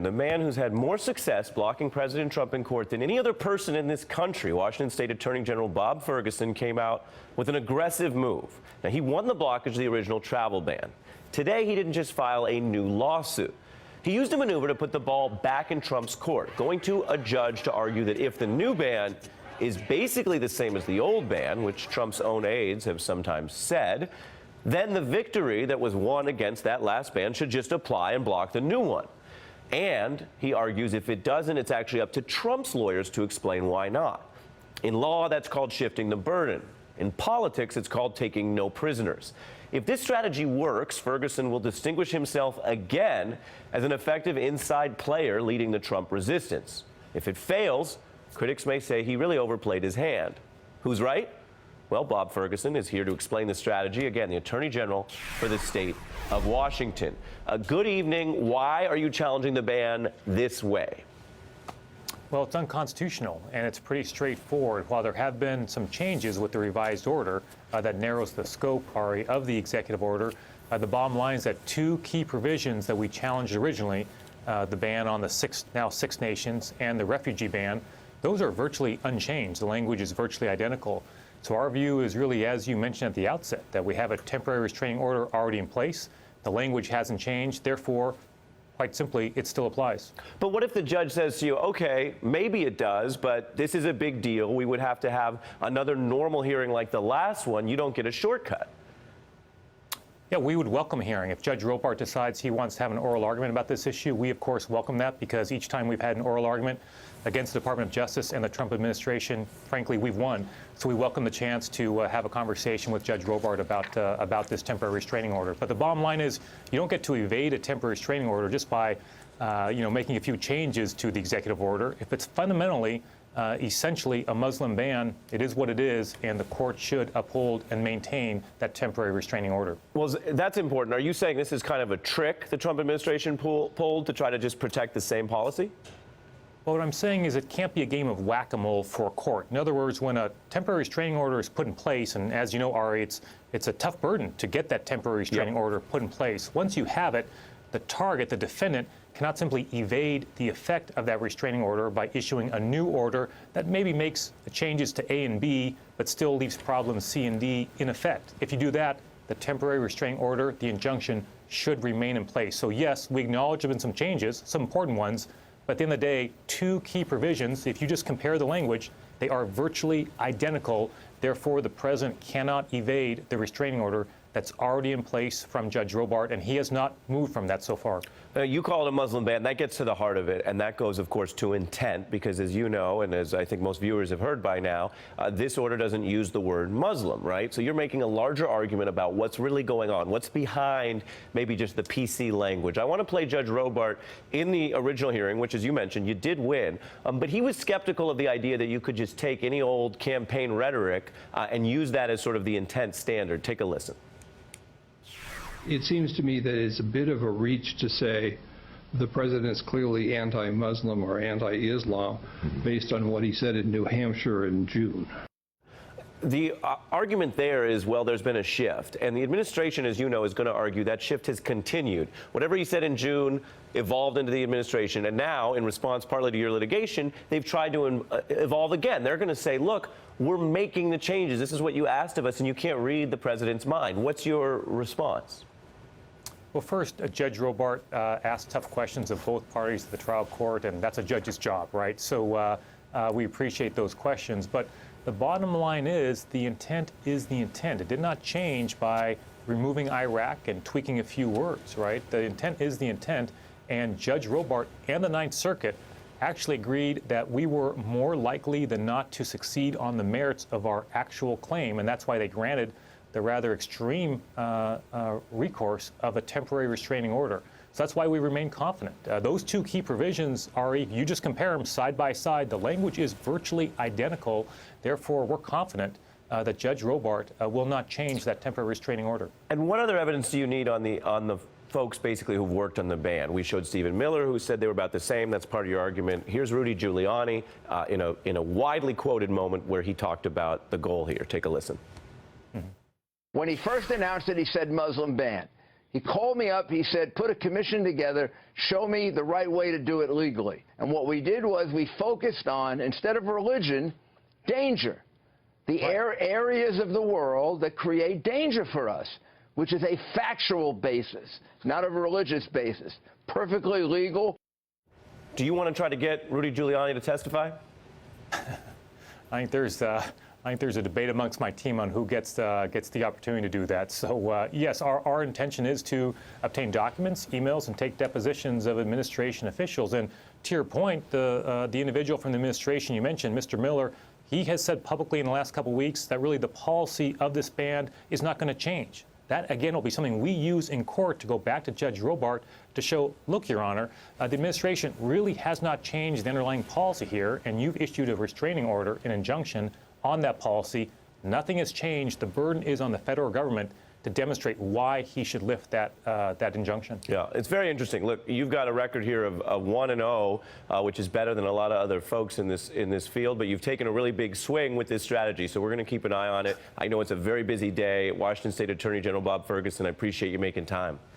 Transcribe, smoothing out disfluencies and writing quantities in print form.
The man who's had more success blocking President Trump in court than any other person in this country, Washington State Attorney General Bob Ferguson, came out with an aggressive move. Now, he won the blockage of the original travel ban. Today, he didn't just file a new lawsuit. He used a maneuver to put the ball back in Trump's court, going to a judge to argue that if the new ban is basically the same as the old ban, which Trump's own aides have sometimes said, then the victory that was won against that last ban should just apply and block the new one. And he argues if it doesn't, it's actually up to Trump's lawyers to explain why not. In law, that's called shifting the burden. In politics, it's called taking no prisoners. If this strategy works, Ferguson will distinguish himself again as an effective inside player leading the Trump resistance. If it fails, critics may say he really overplayed his hand. Who's right? Well, Bob Ferguson is here to explain the strategy. Again, the Attorney General for the state of Washington. Good evening. Why are you challenging the ban this way? Well, it's unconstitutional, and it's pretty straightforward. While there have been some changes with the revised order that narrows the scope, Ari, of the executive order, the bottom line is that two key provisions that we challenged originally, the ban on the now six nations and the refugee ban, those are virtually unchanged. The language is virtually identical. So our view is really, as you mentioned at the outset, that we have a temporary restraining order already in place. The language hasn't changed. Therefore, quite simply, it still applies. But what if the judge says to you, okay, maybe it does, but this is a big deal. We would have to have another normal hearing like the last one. You don't get a shortcut. Yeah, we would welcome a hearing. If Judge Robart decides he wants to have an oral argument about this issue, we, of course, welcome that, because each time we've had an oral argument against the Department of Justice and the Trump administration, frankly, we've won. So we welcome the chance to have a conversation with Judge Robart about this temporary restraining order. But the bottom line is you don't get to evade a temporary restraining order just by making a few changes to the executive order. If it's fundamentally essentially a Muslim ban, it is what it is, and the court should uphold and maintain that temporary restraining order. Well, that's important. Are you saying this is kind of a trick the Trump administration pulled to try to just protect the same policy? Well, what I'm saying is it can't be a game of whack-a-mole for a court. In other words, when a temporary restraining order is put in place, and as you know, Ari, it's a tough burden to get that temporary restraining order put in place. Once you have it, the target, the defendant, cannot simply evade the effect of that restraining order by issuing a new order that maybe makes changes to A and B, but still leaves problems C and D in effect. If you do that, the temporary restraining order, the injunction, should remain in place. So yes, we acknowledge there have been some changes, some important ones, but at the end of the day, two key provisions, if you just compare the language, they are virtually identical. Therefore, the president cannot evade the restraining order that's already in place from Judge Robart, and he has not moved from that so far. You call it a Muslim ban. That gets to the heart of it, and that goes, of course, to intent, because as you know, and as I think most viewers have heard by now, this order doesn't use the word Muslim, right? So you're making a larger argument about what's really going on, what's behind maybe just the PC language. I want to play Judge Robart in the original hearing, which, as you mentioned, you did win, but he was skeptical of the idea that you could just take any old campaign rhetoric and use that as sort of the intent standard. Take a listen. It seems to me that it's a bit of a reach to say the president's clearly anti-Muslim or anti-Islam based on what he said in New Hampshire in June. The argument there is, well, there's been a shift, and the administration, as you know, is going to argue that shift has continued. Whatever he said in June evolved into the administration, and now, in response partly to your litigation, they've tried to evolve again. They're going to say, look, we're making the changes. This is what you asked of us, and you can't read the president's mind. What's your response? Well, first, Judge Robart asked tough questions of both parties to the trial court, and that's a judge's job, right? So we appreciate those questions. But the bottom line is the intent is the intent. It did not change by removing Iraq and tweaking a few words, right? The intent is the intent, and Judge Robart and the Ninth Circuit actually agreed that we were more likely than not to succeed on the merits of our actual claim, and that's why they granted the rather extreme recourse of a temporary restraining order. So that's why we remain confident. Those two key provisions are, you just compare them side by side, the language is virtually identical. Therefore, we're confident that Judge Robart will not change that temporary restraining order. And what other evidence do you need on the folks basically who've worked on the ban? We showed Stephen Miller, who said they were about the same. That's part of your argument. Here's Rudy Giuliani in a widely quoted moment where he talked about the goal here. Take a listen. When he first announced it, he said Muslim ban. He called me up. He said, put a commission together. Show me the right way to do it legally. And what we did was we focused on, instead of religion, danger. The areas of the world that create danger for us, which is a factual basis, not a religious basis. Perfectly legal. Do you want to try to get Rudy Giuliani to testify? I think there's a debate amongst my team on who gets the opportunity to do that. So yes, our intention is to obtain documents, emails, and take depositions of administration officials. And to your point, the individual from the administration you mentioned, Mr. Miller, he has said publicly in the last couple of weeks that really the policy of this ban is not going to change. That, again, will be something we use in court to go back to Judge Robart to show, look, Your Honor, the administration really has not changed the underlying policy here, and you've issued a restraining order, an injunction on that policy. Nothing has changed. The burden is on the federal government to demonstrate why he should lift that injunction. Yeah, it's very interesting. Look, you've got a record here of 1-0, which is better than a lot of other folks in this field, but you've taken a really big swing with this strategy, so we're going to keep an eye on it. I know it's a very busy day. Washington State Attorney General Bob Ferguson, I appreciate you making time.